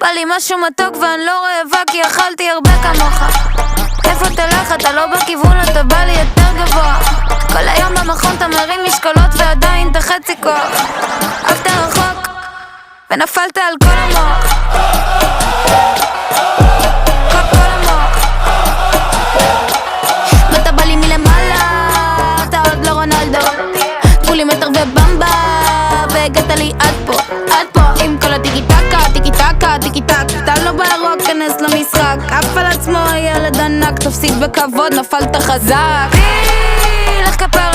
בא לי משהו מתוק ואני לא רעבה כי אכלתי הרבה כמוך. איפה תלך? אתה לא בכיוון, אתה בא לי יותר גבוה. כל היום במכון אתה מרים משקולות ועדיין אתה חצי כוח. עפת רחוק ונפלת על כל המוח. כל המוח. ואתה בא לי מלמעלה, אתה עוד לא רונלדו. כולי מטר ובמבה והגעת לי עד פה, עד פה. עם כל הטיקי טקה, טיקי טקה, טיקי טק. אתה לא באירוע, כנס למשחק. אף על עצמו הילד ענק, תפסיד בכבוד, נפלת חזק. לך כפר